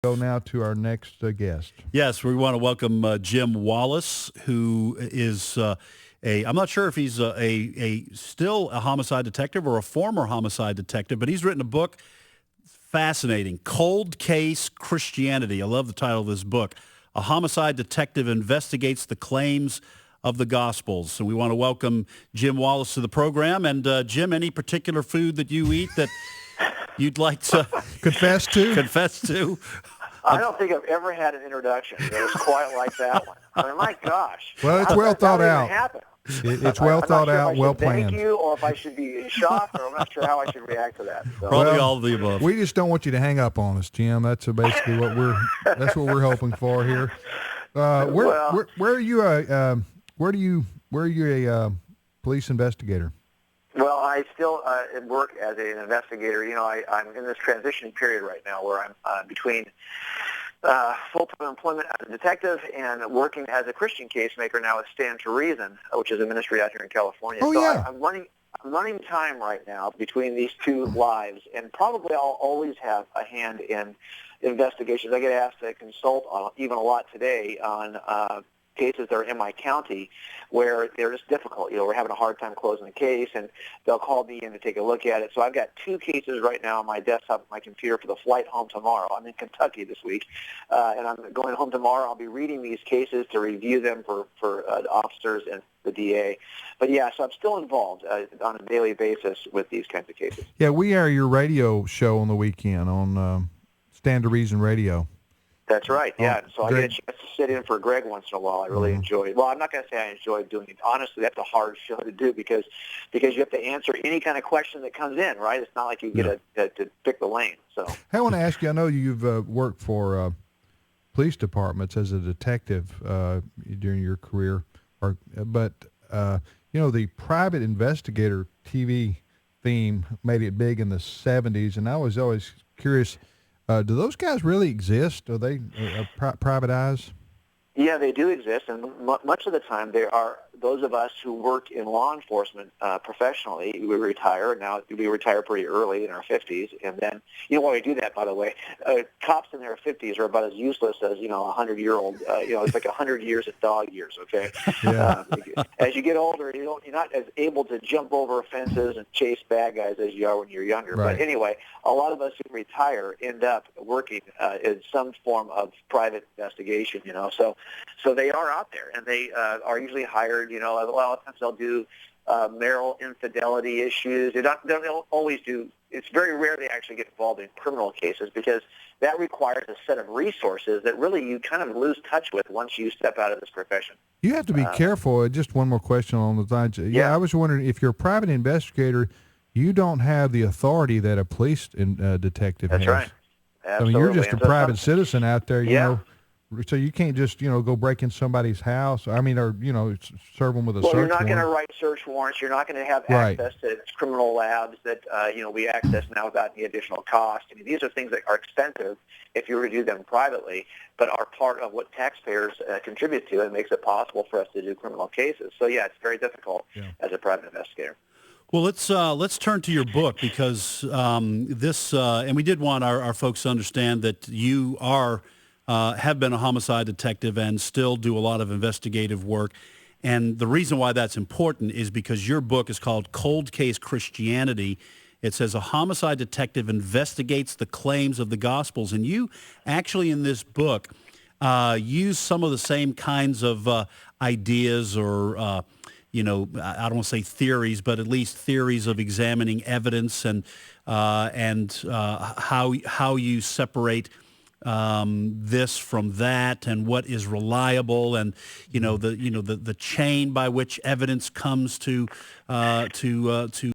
Go now to our next guest. Yes, we want to welcome Jim Wallace, who is I'm not sure if he's still a homicide detective or a former homicide detective, but he's written a book, fascinating, Cold Case Christianity. I love the title of this book. A homicide detective investigates the claims of the Gospels. So we want to welcome Jim Wallace to the program. And Jim, any particular food that you eat that you'd like to confess to? I don't think I've ever had an introduction that was quite like that one. I mean, my gosh. Well, it's well thought out. It's well thought out, well planned. Thank you, or if I should be shocked, or I'm not sure how I should react to that. So. Probably all of the above. We just don't want you to hang up on us, Jim. That's basically what we're hoping for here. Where are you? Where are you a police investigator? Well, I still work as an investigator. You know, I'm in this transition period right now where I'm between full-time employment as a detective and working as a Christian casemaker now at Stand to Reason, which is a ministry out here in California. Oh, so yeah. I'm running time right now between these two lives, and probably I'll always have a hand in investigations. I get asked to consult even a lot today on cases that are in my county where they're just difficult. You know, we're having a hard time closing the case, and they'll call me in to take a look at it. So I've got two cases right now on my desktop, my computer, for the flight home tomorrow. I'm in Kentucky this week, and I'm going home tomorrow. I'll be reading these cases to review them for officers and the DA. But yeah, so I'm still involved on a daily basis with these kinds of cases. Yeah, we air your radio show on the weekend on Stand to Reason Radio. That's right, yeah. So Greg. I get a chance to sit in for Greg once in a while. I really enjoy it. Well, I'm not going to say I enjoy doing it. Honestly, that's a hard show to do because you have to answer any kind of question that comes in, right? It's not like you get to pick the lane. So Hey, I want to ask you, I know you've worked for police departments as a detective during your career, but the private investigator TV theme made it big in the 70s, and I was always curious, do those guys really exist? Are they private eyes? yeah, they do exist, and much of the time they are those of us who work in law enforcement professionally. We retire. Now, we retire pretty early in our 50s, and then, while we do that, by the way, cops in their 50s are about as useless as, a 100-year-old. It's like 100 years of dog years, okay? Yeah. As you get older, you're not as able to jump over fences and chase bad guys as you are when you're younger. Right. But anyway, a lot of us who retire end up working in some form of private investigation, So they are out there, and they are usually hired. A lot of times they'll do marital infidelity issues. They don't always do. It's very rare they actually get involved in criminal cases because that requires a set of resources that really you kind of lose touch with once you step out of this profession. You have to be careful. Just one more question on the lines. Yeah, I was wondering, if you're a private investigator, you don't have the authority that a police detective has. That's right. Absolutely. I mean, you're just a And so private citizen out there, Yeah. So you can't just, go break in somebody's house. I mean, or, serve them with a search warrant. Well, you're not going to write search warrants. You're not going to have access to criminal labs that, we access now without any additional cost. I mean, these are things that are expensive if you were to do them privately, but are part of what taxpayers contribute to and makes it possible for us to do criminal cases. So, yeah, it's very difficult as a private investigator. Well, let's turn to your book because this, and we did want our folks to understand that you have been a homicide detective and still do a lot of investigative work. And the reason why that's important is because your book is called Cold Case Christianity. It says a homicide detective investigates the claims of the Gospels. And you actually in this book use some of the same kinds of ideas or I don't want to say theories, but at least theories of examining evidence and how you separate this from that and what is reliable and the chain by which evidence comes to